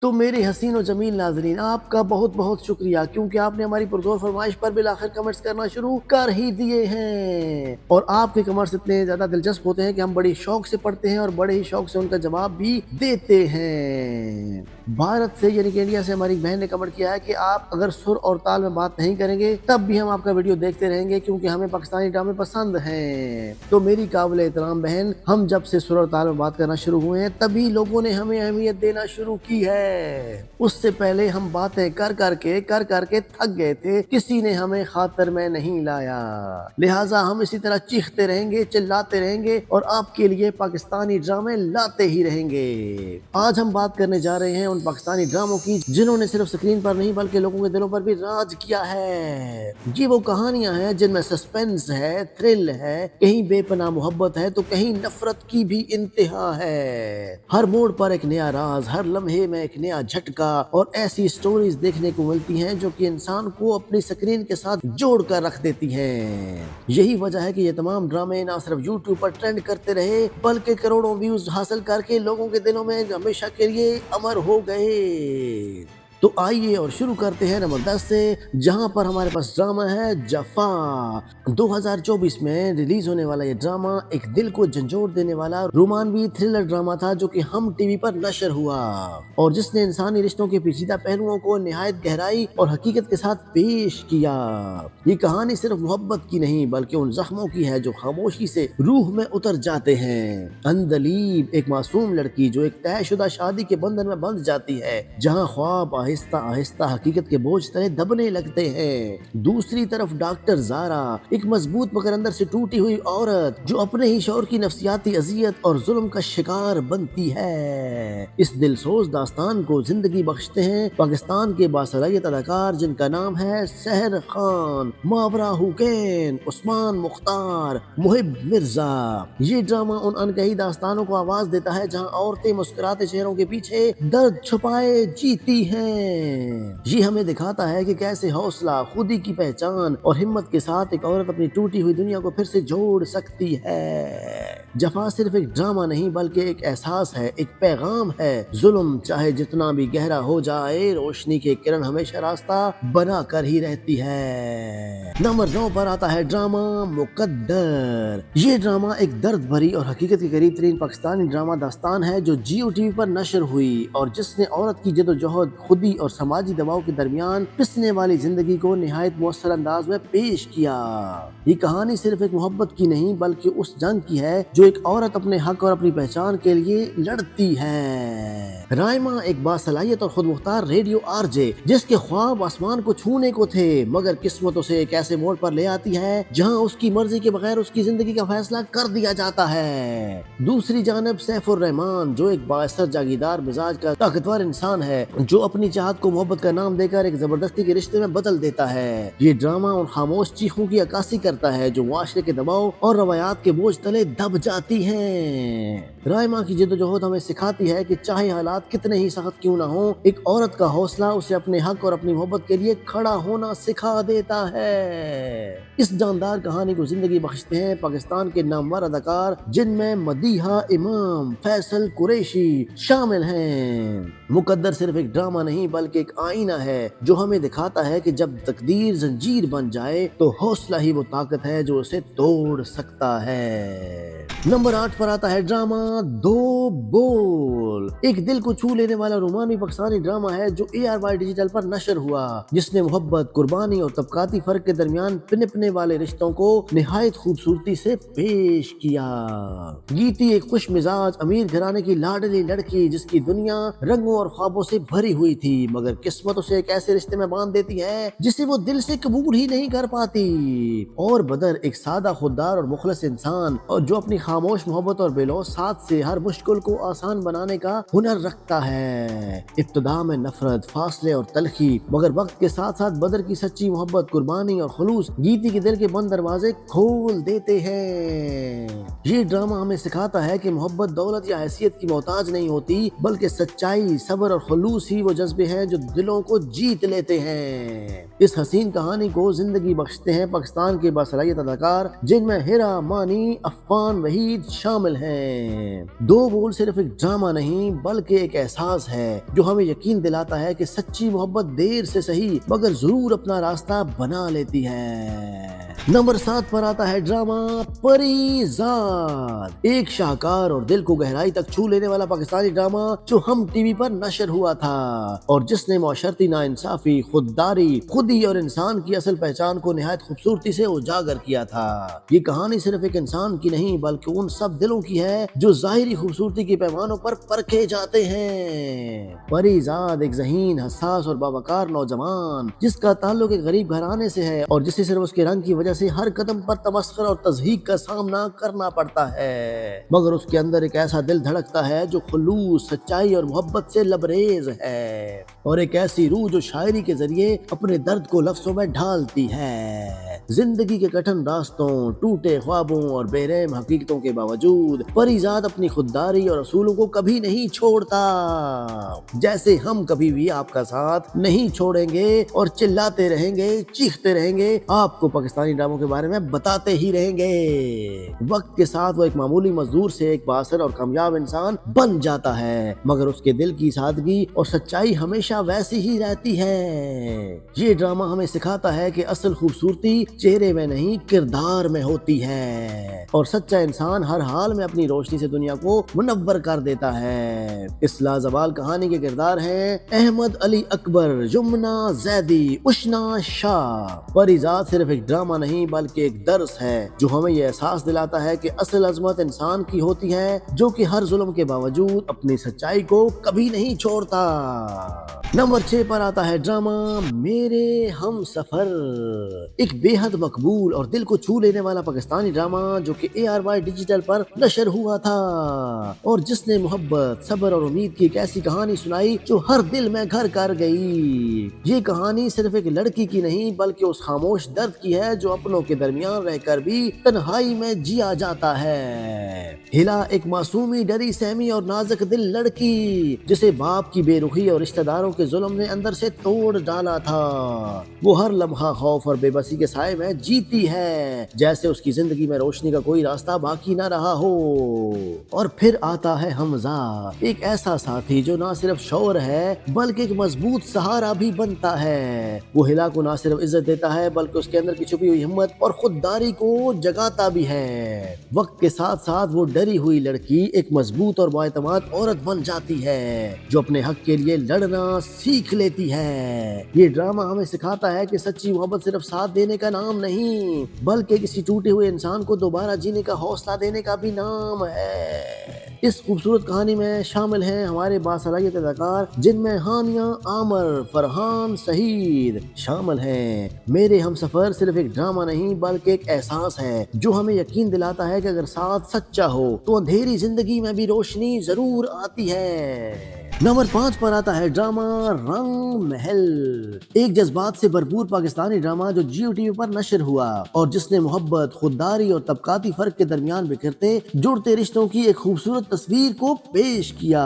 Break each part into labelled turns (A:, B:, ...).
A: تو میرے حسین و جمیل ناظرین، آپ کا بہت بہت شکریہ، کیونکہ آپ نے ہماری پرزور فرمائش پر بالآخر کمنٹس کرنا شروع کر ہی دیے ہیں، اور آپ کے کمنٹس اتنے زیادہ دلچسپ ہوتے ہیں کہ ہم بڑی شوق سے پڑھتے ہیں اور بڑے ہی شوق سے ان کا جواب بھی دیتے ہیں۔ بھارت سے یعنی کہ انڈیا سے ہماری بہن نے کمنٹ کیا ہے کہ آپ اگر سر اور تال میں بات نہیں کریں گے تب بھی ہم آپ کا ویڈیو دیکھتے رہیں گے، کیونکہ ہمیں پاکستانی ڈرامے پسند ہیں۔ تو میری قابل احترام بہن، ہم جب سے سر اور تال میں بات کرنا شروع ہوئے ہیں تبھی لوگوں نے ہمیں اہمیت دینا شروع کی ہے۔ اس سے پہلے ہم باتیں کر کر کے تھک گئے تھے، کسی نے ہمیں خاطر میں نہیں لایا، لہٰذا ہم اسی طرح چیختے رہیں گے، چلاتے رہیں گے اور آپ کے لیے پاکستانی ڈرامے لاتے ہی رہیں گے۔ آج ہم بات کرنے جا رہے ہیں ان پاکستانی ڈراموں کی جنہوں نے صرف سکرین پر نہیں بلکہ لوگوں کے دلوں پر بھی راج کیا ہے۔ یہ وہ کہانیاں ہیں جن میں سسپینس ہے، تھرل ہے، کہیں بے پناہ محبت ہے تو کہیں نفرت کی بھی انتہا ہے۔ ہر موڑ پر ایک نیا راز، ہر لمحے میں ایک نیا جھٹکا، اور ایسی سٹوریز دیکھنے کو ملتی ہیں جو کہ انسان کو اپنی سکرین کے ساتھ جوڑ کر رکھ دیتی ہیں۔ یہی وجہ ہے کہ یہ تمام ڈرامے نہ صرف یوٹیوب پر ٹرینڈ کرتے رہے بلکہ کروڑوں ویوز حاصل کر کے لوگوں کے دلوں میں ہمیشہ کے لیے امر ہو گئے۔ تو آئیے اور شروع کرتے ہیں نمبر 10 سے، جہاں پر ہمارے پاس ڈرامہ ہے جفا۔ 2024 میں ریلیز ہونے والا یہ ڈرامہ ایک دل کو جھنجھوڑ دینے والا رومانوی تھرلر ڈرامہ تھا جو کہ ہم ٹی وی پر نشر ہوا، اور جس نے انسانی رشتوں کے پیچیدہ پہلوؤں کو نہایت گہرائی اور حقیقت کے ساتھ پیش کیا۔ یہ کہانی صرف محبت کی نہیں بلکہ ان زخموں کی ہے جو خاموشی سے روح میں اتر جاتے ہیں۔ اندلیب ایک معصوم لڑکی جو ایک طے شدہ شادی کے بندھن میں بندھ جاتی ہے، جہاں خواب آہستہ آہستہ حقیقت کے بوجھ تلے دبنے لگتے ہیں۔ دوسری طرف ڈاکٹر زارا، ایک مضبوط مگر اندر سے ٹوٹی ہوئی عورت جو اپنے ہی شوہر کی نفسیاتی اذیت اور ظلم کا شکار بنتی ہے۔ اس دل سوز داستان کو زندگی بخشتے ہیں پاکستان کے باصلاحیت اداکار جن کا نام ہے سحر خان، ماورا حسین، عثمان مختار، محب مرزا۔ یہ ڈرامہ ان انکہی داستانوں کو آواز دیتا ہے جہاں عورتیں مسکراتے چہروں کے پیچھے درد چھپائے جیتی ہیں۔ یہ ہمیں دکھاتا ہے کہ کیسے حوصلہ، خودی کی پہچان اور ہمت کے ساتھ ایک عورت اپنی ٹوٹی ہوئی دنیا کو پھر سے جوڑ سکتی ہے۔ جفا صرف ایک ڈرامہ نہیں بلکہ ایک احساس ہے، ایک پیغام ہے۔ ظلم چاہے جتنا بھی گہرا ہو جائے، روشنی کی کرن ہمیشہ راستہ بنا کر ہی رہتی ہے۔ نمبر 9 پر آتا ہے ڈرامہ مقدر۔ یہ ڈرامہ ایک درد بھری اور حقیقت کے قریب ترین پاکستانی ڈرامہ داستان ہے جو جیو ٹی وی پر نشر ہوئی، اور جس نے عورت کی جدوجہد، خودی اور سماجی دباؤ کے درمیان پسنے والی زندگی کو نہایت مؤثر انداز میں پیش کیا۔ یہ کہانی صرف ایک محبت کی نہیں بلکہ اس جنگ کی ہے جو ایک عورت اپنے حق اور اپنی پہچان کے لیے لڑتی ہے۔ رائما ایک باصلاحیت اور خود مختار ریڈیو آر جے جس کے خواب آسمان کو چھونے کو تھے، مگر قسمت اسے ایک ایسے موڑ پر لے آتی ہے جہاں اس کی مرضی کے بغیر اس کی زندگی کا فیصلہ کر دیا جاتا ہے۔ دوسری جانب سیف الرحمان جو ایک بااثر جاگیردار مزاج کا طاقتور انسان ہے جو اپنی چاہت کو محبت کا نام دے کر ایک زبردستی کے رشتے میں بدل دیتا ہے۔ یہ ڈرامہ ان خاموش چیخوں کی عکاسی کرتا ہے جو معاشرے کے دباؤ اور روایات کے بوجھ تلے دب جاتی ہیں۔ رائما کی جدوجہد ہمیں سکھاتی ہے کہ چاہے حالات کتنے ہی سخت کیوں نہ ہوں، ایک عورت کا حوصلہ اسے اپنے حق اور اپنی محبت کے لیے کھڑا ہونا سکھا دیتا ہے۔ اس جاندار کہانی کو زندگی بخشتے ہیں پاکستان کے نامور اداکار جن میں مدیحہ امام، فیصل قریشی شامل ہیں۔ مقدر صرف ایک ڈرامہ نہیں بلکہ ایک آئینہ ہے جو ہمیں دکھاتا ہے کہ جب تقدیر زنجیر بن جائے تو حوصلہ ہی وہ طاقت ہے جو اسے توڑ سکتا ہے۔ نمبر 8 پر آتا ہے ڈرامہ دو بول۔ ایک دل کو چھو لینے والا رومانوی پاکستانی ڈرامہ ہے جو ARY ڈیجیٹل پر نشر ہوا، جس نے محبت، قربانی اور طبقاتی فرق کے درمیان پنپنے والے رشتوں کو نہایت خوبصورتی سے پیش کیا۔ گیتی ایک خوش مزاج امیر گھرانے کی لاڈلی لڑکی جس کی دنیا رنگوں اور خوابوں سے بھری ہوئی تھی، مگر قسمت اسے ایک ایسے رشتے میں باندھ دیتی ہے جسے وہ دل سے قبول ہی نہیں کر پاتی۔ اور بدر ایک سادہ، خوددار اور مخلص انسان اور جو اپنی خاموش محبت اور بے لوث ساتھ سے ہر مشکل کو آسان بنانے کا ہنر رکھتا ہے۔ ابتدا میں نفرت، فاصلے اور تلخی، مگر وقت کے ساتھ ساتھ بدر کی سچی محبت، قربانی اور خلوص گیتی کے دل کے بند دروازے کھول دیتے ہیں۔ یہ ڈرامہ ہمیں سکھاتا ہے کہ محبت دولت یا حیثیت کی محتاج نہیں ہوتی بلکہ سچائی، صبر اور خلوص ہی وہ جذبے ہوتے ہیں جو دلوں کو جیت لیتے ہیں۔ اس حسین کہانی کو زندگی بخشتے ہیں پاکستان کے باصلاحیت اداکار جن میں ہیرا مانی، عفان وحید شامل ہیں۔ دو بول صرف ایک ڈرامہ نہیں بلکہ ایک احساس ہے جو ہمیں یقین دلاتا ہے کہ سچی محبت دیر سے صحیح مگر ضرور اپنا راستہ بنا لیتی ہے۔ نمبر 7 پر آتا ہے ڈرامہ پری زاد، ایک شاہکار اور دل کو گہرائی تک چھو لینے والا پاکستانی ڈرامہ جو ہم ٹی وی پر نشر ہوا تھا اور جس نے معاشرتی ناانصافی، خودداری، خودی اور انسان کی اصل پہچان کو نہایت خوبصورتی سے اجاگر کیا تھا۔ یہ کہانی صرف ایک انسان کی نہیں بلکہ ان سب دلوں کی ہے جو ظاہری خوبصورتی کے پیمانوں پر پرکھے جاتے ہیں۔ پری زاد ایک ذہین، حساس اور باوقار نوجوان جس کا تعلق ایک غریب گھرانے سے ہے اور جسے صرف اس کے رنگ کی وجہ سے ہر قدم پر تمسخر اور تضحیک کا سامنا کرنا پڑتا ہے، مگر اس کے اندر ایک ایسا دل دھڑکتا ہے جو خلوص، سچائی اور محبت سے لبریز ہے، اور ایک ایسی روح جو شاعری کے ذریعے اپنے درد کو لفظوں میں ڈھالتی ہے۔ زندگی کے کٹھن راستوں، ٹوٹے خوابوں اور بے رحم حقیقتوں کے باوجود پری زاد اپنی خودداری اور اصولوں کو کبھی نہیں چھوڑتا، جیسے ہم کبھی بھی آپ کا ساتھ نہیں چھوڑیں گے اور چلاتے رہیں گے، چیختے رہیں گے، آپ کو پاکستانی ڈراموں کے بارے میں بتاتے ہی رہیں گے۔ وقت کے ساتھ وہ ایک معمولی مزدور سے ایک بااثر اور کامیاب انسان بن جاتا ہے، مگر اس کے دل کی سادگی اور سچائی ہمیشہ ویسی ہی رہتی ہے۔ یہ ڈرامہ ہمیں سکھاتا ہے کہ اصل خوبصورتی چہرے میں نہیں کردار میں ہوتی ہے، اور سچا انسان ہر حال میں اپنی روشنی سے دنیا کو منور کر دیتا ہے۔ اس لازوال کہانی کے کردار ہیں احمد علی اکبر، یمنا زیدی، اشنا شاہ۔ پری زاد صرف ایک ڈرامہ نہیں بلکہ ایک درس ہے جو ہمیں یہ احساس دلاتا ہے کہ اصل عظمت انسان کی ہوتی ہے جو کہ ہر ظلم کے باوجود اپنی سچائی کو کبھی نہیں چھوڑتا۔ نمبر 6 پر آتا ہے ڈرامہ میرے ہم سفر، ایک بے حد مقبول اور دل کو چھو لینے والا پاکستانی ڈرامہ جو کہ ARY ڈیجیٹل پر نشر ہوا تھا اور جس نے محبت، صبر اور امید کی ایک ایسی کہانی سنائی جو ہر دل میں گھر کر گئی۔ یہ کہانی صرف ایک لڑکی کی نہیں بلکہ اس خاموش درد کی ہے جو اپنوں کے درمیان رہ کر بھی تنہائی میں جیا جاتا ہے۔ ہلا ایک معصومی، ڈری سہمی اور نازک دل لڑکی جسے باپ کی بے رخی اور رشتہ داروں کے ظلم نے اندر سے توڑ ڈالا تھا، وہ ہر لمحہ خوف اور بے بسی کے سائے میں جیتی ہے جیسے اس کی زندگی میں روشنی کا کوئی راستہ باقی نہ رہا ہو۔ اور پھر آتا ہے حمزہ، ایک ایسا ساتھی جو نہ صرف شوہر ہے بلکہ ایک مضبوط سہارا بھی بنتا ہے۔ وہ ہلا کو نہ صرف عزت دیتا ہے بلکہ اس کے اندر کی چھپی ہوئی ہمت اور خودداری کو جگاتا بھی ہے۔ وقت کے ساتھ ساتھ وہ ڈری ہوئی لڑکی ایک مضبوط اور بااعتماد عورت بن جاتی ہے جو اپنے حق کے لیے لڑنا سیکھ لیتی ہے۔ یہ ڈرامہ ہمیں سکھاتا ہے کہ سچی محبت صرف ساتھ دینے کا نام نہیں بلکہ کسی ٹوٹے ہوئے انسان کو دوبارہ جینے کا حوصلہ دینے کا بھی نام ہے۔ اس خوبصورت کہانی میں شامل ہیں ہمارے باصلاحیت اداکار جن میں ہانیہ، عامر، فرحان، سعید شامل ہیں۔ میرے ہم سفر صرف ایک ڈرامہ نہیں بلکہ ایک احساس ہے جو ہمیں یقین دلاتا ہے کہ اگر ساتھ سچا ہو تو اندھیری زندگی میں بھی روشنی ضرور آتی ہے۔ نمبر 5 پر آتا ہے ڈرامہ رنگ محل، ایک جذبات سے بھرپور پاکستانی ڈرامہ جو جیو ٹی وی پر نشر ہوا اور جس نے محبت، خودداری اور طبقاتی فرق کے درمیان بکھرتے جڑتے رشتوں کی ایک خوبصورت تصویر کو پیش کیا۔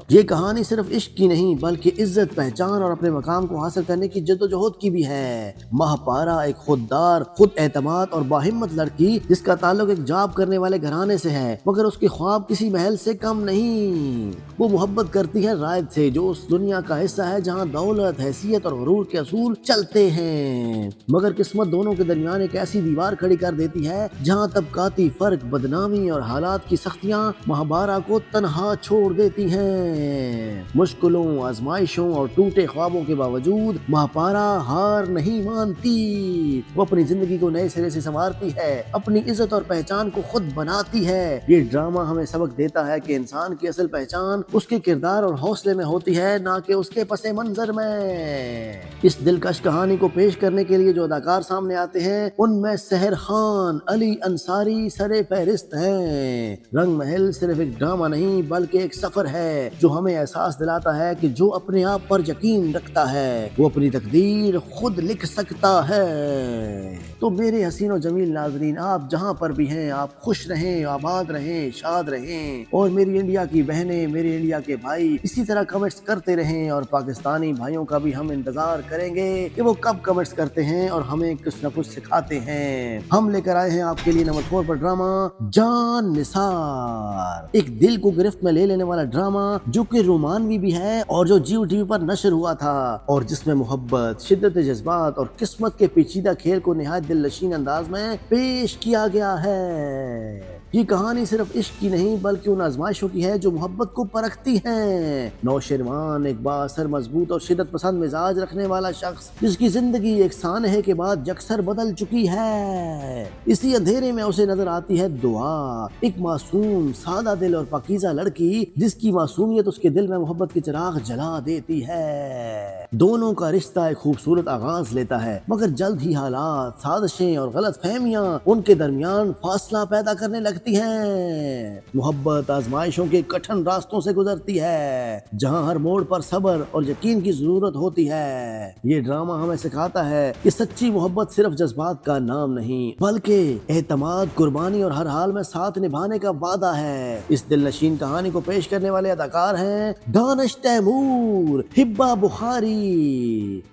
A: یہ کہانی صرف عشق کی نہیں بلکہ عزت، پہچان اور اپنے مقام کو حاصل کرنے کی جدوجہد کی بھی ہے۔ مہاپارا ایک خوددار، خود اعتماد اور باہمت لڑکی جس کا تعلق ایک جاب کرنے والے گھرانے سے ہے مگر اس کے خواب کسی محل سے کم نہیں۔ وہ محبت کرتی ہے رائد سے جو اس دنیا کا حصہ ہے جہاں دولت، حیثیت اور غرور کے اصول چلتے ہیں، مگر قسمت دونوں کے درمیان ایک ایسی دیوار کھڑی کر دیتی ہے جہاں طبقاتی فرق، بدنامی اور حالات کی سختیاں مہاپارا کو تنہا چھوڑ دیتی ہیں۔ مشکلوں، آزمائشوں اور ٹوٹے خوابوں کے باوجود مہاپارا ہار نہیں مانتی، وہ اپنی زندگی کو نئے سرے سے سنوارتی ہے، اپنی عزت اور پہچان کو خود بناتی ہے۔ یہ ڈرامہ ہمیں سبق دیتا ہے کہ انسان کی اصل پہچان اس کے کردار اور حوصلے میں ہوتی ہے نہ کہ اس کے پس منظر میں۔ اس دلکش کہانی کو پیش کرنے کے لیے جو اداکار سامنے آتے ہیں ان میں سحر خان، علی انصاری سر فہرست ہیں۔ رنگ محل صرف ایک ڈرامہ نہیں بلکہ ایک سفر ہے جو ہمیں احساس دلاتا ہے کہ جو اپنے آپ پر یقین رکھتا ہے وہ اپنی تقدیر خود لکھ سکتا ہے۔ تو میرے حسین و جمیل ناظرین، آپ جہاں پر بھی ہیں آپ خوش رہیں، آباد رہیں، شاد رہیں، اور میری انڈیا کی بہنیں، میرے انڈیا کے بھائی بھائی اسی طرح کمنٹس کرتے رہیں، اور پاکستانی بھائیوں کا بھی ہم انتظار کریں گے کہ وہ کب کمنٹس کرتے ہیں اور ہمیں کچھ نہ کچھ سکھاتے ہیں۔ ہم لے کر آئے ہیں آپ کے لیے نمبر 4 پر ڈرامہ جان نثار، ایک دل کو گرفت میں لے لینے والا ڈرامہ جو کہ رومانوی بھی ہے اور جو جیو ٹی وی پر نشر ہوا تھا، اور جس میں محبت، شدت جذبات اور قسمت کے پیچیدہ کھیل کو نہایت دل نشین انداز میں پیش کیا گیا ہے۔ یہ کہانی صرف عشق کی نہیں بلکہ ان آزمائشوں کی ہے جو محبت کو پرکھتی ہیں۔ نوشیروان ایک بااثر، مضبوط اور شدت پسند مزاج رکھنے والا شخص جس کی زندگی ایک سانحے کے بعد یکسر بدل چکی ہے، اسی اندھیرے میں اسے نظر آتی ہے دعا، ایک معصوم، سادہ دل اور پاکیزہ لڑکی جس کی معصومیت اس کے دل میں محبت کے چراغ جلا دیتی ہے۔ دونوں کا رشتہ ایک خوبصورت آغاز لیتا ہے، مگر جلد ہی حالات، سازشیں اور غلط فہمیاں ان کے درمیان فاصلہ پیدا کرنے لگتی ہیں۔ محبت آزمائشوں کے کٹھن راستوں سے گزرتی ہے جہاں ہر موڑ پر صبر اور یقین کی ضرورت ہوتی ہے۔ یہ ڈرامہ ہمیں سکھاتا ہے کہ سچی محبت صرف جذبات کا نام نہیں بلکہ اعتماد، قربانی اور ہر حال میں ساتھ نبھانے کا وعدہ ہے۔ اس دل نشین کہانی کو پیش کرنے والے اداکار ہیں دانش تیمور، ہبہ بخاری۔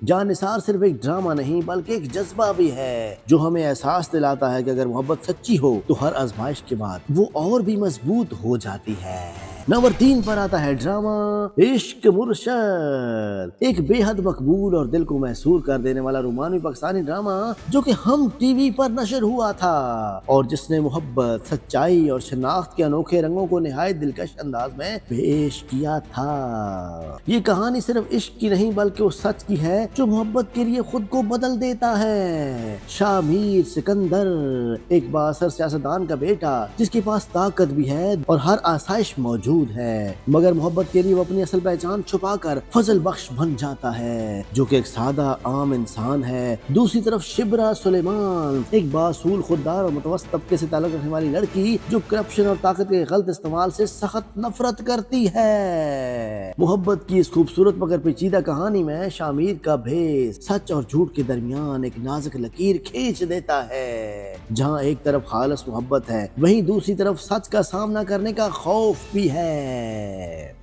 A: جان نثار صرف ایک ڈرامہ نہیں بلکہ ایک جذبہ بھی ہے جو ہمیں احساس دلاتا ہے کہ اگر محبت سچی ہو تو ہر آزمائش کے بعد وہ اور بھی مضبوط ہو جاتی ہے۔ نمبر 3 پر آتا ہے ڈرامہ عشق مرشد، ایک بے حد مقبول اور دل کو محصور کر دینے والا رومانوی پاکستانی ڈرامہ جو کہ ہم ٹی وی پر نشر ہوا تھا اور جس نے محبت، سچائی اور شناخت کے انوکھے رنگوں کو نہایت دلکش انداز میں پیش کیا تھا۔ یہ کہانی صرف عشق کی نہیں بلکہ اس سچ کی ہے جو محبت کے لیے خود کو بدل دیتا ہے۔ شامیر سکندر ایک بااثر سیاستدان کا بیٹا جس کے پاس طاقت بھی ہے اور ہر آسائش موجود ہے، مگر محبت کے لیے وہ اپنی اصل پہچان چھپا کر فضل بخش بن جاتا ہے جو کہ ایک سادہ عام انسان ہے۔ دوسری طرف شبرا سلیمان ایک باصول، خوددار اور متوسط طبقے سے تعلق رکھنے والی لڑکی جو کرپشن اور طاقت کے غلط استعمال سے سخت نفرت کرتی ہے۔ محبت کی اس خوبصورت مگر پیچیدہ کہانی میں شامیر کا بھیس سچ اور جھوٹ کے درمیان ایک نازک لکیر کھینچ دیتا ہے۔ جہاں ایک طرف خالص محبت ہے وہیں دوسری طرف سچ کا سامنا کرنے کا خوف بھی ہے۔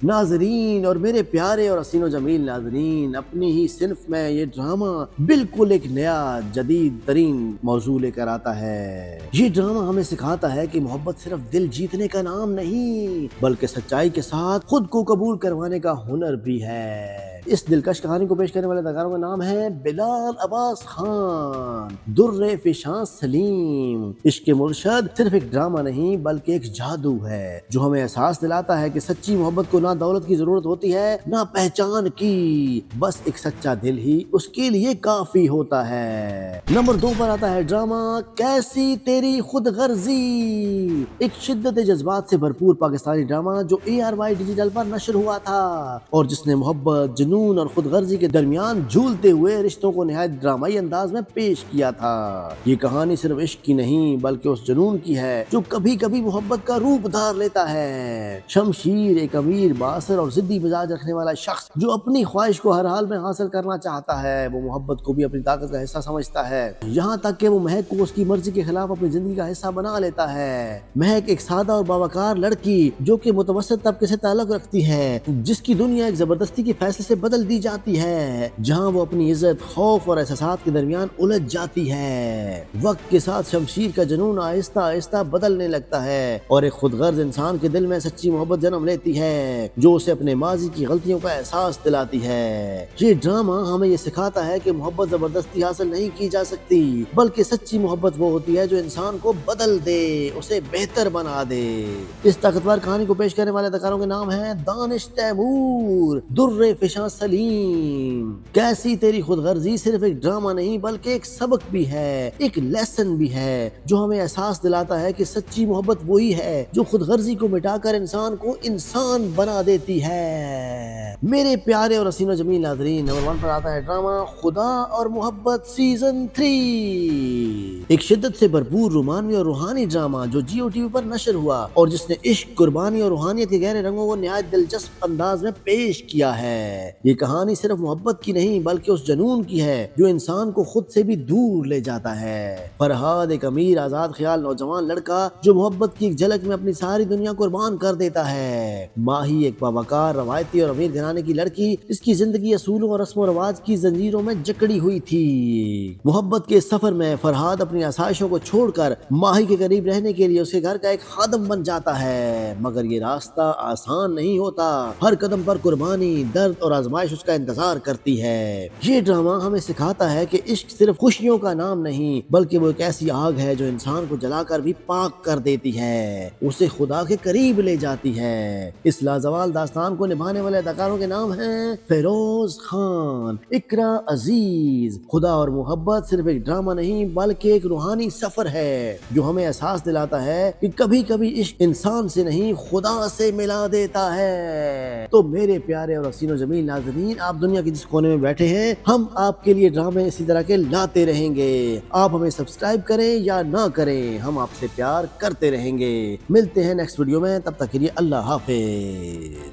A: ناظرین اور میرے پیارے اور حسین و جمیل ناظرین، اپنی ہی صنف میں یہ ڈرامہ بالکل ایک نیا جدید ترین موضوع لے کر آتا ہے۔ یہ ڈرامہ ہمیں سکھاتا ہے کہ محبت صرف دل جیتنے کا نام نہیں بلکہ سچائی کے ساتھ خود کو قبول کروانے کا ہنر بھی ہے۔ اس دلکش کہانی کو پیش کرنے والے اداکاروں کا نام ہے بلال عباس خان، در فشاں سلیم۔ عشق مرشد صرف ایک ڈرامہ نہیں بلکہ ایک جادو ہے جو ہمیں احساس دلاتا ہے کہ سچی محبت کو نہ دولت کی ضرورت ہوتی ہے نہ پہچان کی، بس ایک سچا دل ہی اس کے لیے کافی ہوتا ہے۔ نمبر 2 پر آتا ہے ڈرامہ کیسی تیری خود غرضی، ایک شدت جذبات سے بھرپور پاکستانی ڈرامہ جو ARY ڈیجیٹل پر نشر ہوا تھا اور جس نے محبت، جنون اور خود غرضی کے درمیان جھولتے ہوئے رشتوں کو نہایت ڈرامائی انداز میں پیش کیا تھا۔ یہ کہانی صرف عشق کی نہیں بلکہ اس جنون کی ہے جو کبھی کبھی محبت کا روپ دھار لیتا ہے۔ شمشیر ایک امیر، بااثر اور ضدی مزاج رکھنے والا شخص جو اپنی خواہش کو ہر حال میں حاصل کرنا چاہتا ہے۔ وہ محبت کو بھی اپنی طاقت کا حصہ سمجھتا ہے، یہاں تک کہ وہ مہک کو اس کی مرضی کے خلاف اپنی زندگی کا حصہ بنا لیتا ہے۔ مہک ایک سادہ اور باوقار لڑکی جو کہ متوسط طبقے سے تعلق رکھتی ہے، جس کی دنیا ایک زبردستی کے فیصلے سے بدل دی جاتی ہے، جہاں وہ اپنی عزت، خوف اور احساسات کے درمیان الجھ جاتی ہے۔ وقت کے ساتھ شمشیر کا جنون آہستہ آہستہ بدلنے لگتا ہے اور ایک خود غرض انسان کے دل میں سچی محبت جنم لیتی ہے جو اسے اپنے ماضی کی غلطیوں کا احساس دلاتی ہے۔ یہ ڈرامہ ہمیں یہ سکھاتا ہے کہ محبت زبردستی حاصل نہیں کی جا سکتی بلکہ سچی محبت وہ ہوتی ہے جو انسان کو بدل دے، اسے بہتر بنا دے۔ اس طاقتور کہانی کو پیش کرنے والے اداکاروں کے نام ہیں دانش تیمور، در فشاں سلیم۔ کیسی تیری خود غرضی صرف ایک ڈرامہ نہیں بلکہ ایک سبق بھی ہے، ایک لیسن بھی ہے جو ہمیں احساس دلاتا ہے کہ سچی محبت وہی ہے جو خود غرضی کو مٹا کر انسان کو انسان بنا دیتی ہے۔ میرے پیارے اور حسین و جمیل ناظرین، نمبر 1 پر آتا ہے ڈرامہ خدا اور محبت سیزن 3، ایک شدت سے بھرپور رومانوی اور روحانی ڈرامہ جو جیو ٹی وی پر نشر ہوا اور جس نے عشق، قربانی اور روحانیت کے گہرے رنگوں کو نہایت دلچسپ انداز میں پیش کیا ہے۔ یہ کہانی صرف محبت کی نہیں بلکہ اس جنون کی ہے جو انسان کو خود سے بھی دور لے جاتا ہے۔ فرحاد ایک امیر آزاد خیال نوجوان لڑکا جو محبت کی ایک جھلک میں اپنی ساری دنیا قربان کر دیتا ہے۔ ماہی ایک باوقار روایتی اور امیر گھرانے کی لڑکی جس کی زندگی اصولوں اور رسم و رواج کی زنجیروں میں جکڑی ہوئی تھی۔ محبت کے سفر میں فرحاد اپنی آسائشوں کو چھوڑ کر ماہی کے قریب رہنے کے لیے اس کے گھر کا ایک خادم بن جاتا ہے، مگر یہ راستہ آسان نہیں ہوتا۔ ہر قدم پر قربانی، درد اور آزمائش اس کا انتظار کرتی ہے۔ یہ ڈرامہ ہمیں سکھاتا ہے کہ عشق صرف خوشیوں کا نام نہیں بلکہ وہ ایک ایسی آگ ہے جو انسان کو جلا کر بھی پاک کر دیتی ہے، اسے خدا کے قریب لے جاتی ہے۔ اس لازوال داستان کو نبھانے والے اداکاروں کے نام ہیں فیروز خان، اقرا عزیز۔ خدا اور محبت صرف ایک ڈرامہ نہیں بلکہ ایک روحانی سفر ہے جو ہمیں احساس دلاتا ہے کہ کبھی کبھی عشق انسان سے نہیں خدا سے ملا دیتا ہے۔ تو میرے پیارے اور حسین و جمیل ناظرین، آپ دنیا کے جس کونے میں بیٹھے ہیں ہم آپ کے لیے ڈرامے اسی طرح کے لاتے رہیں گے۔ آپ ہمیں سبسکرائب کریں یا نہ کریں، ہم آپ سے پیار کرتے رہیں گے۔ ملتے ہیں نیکسٹ ویڈیو میں، تب تک کے لیے اللہ حافظ۔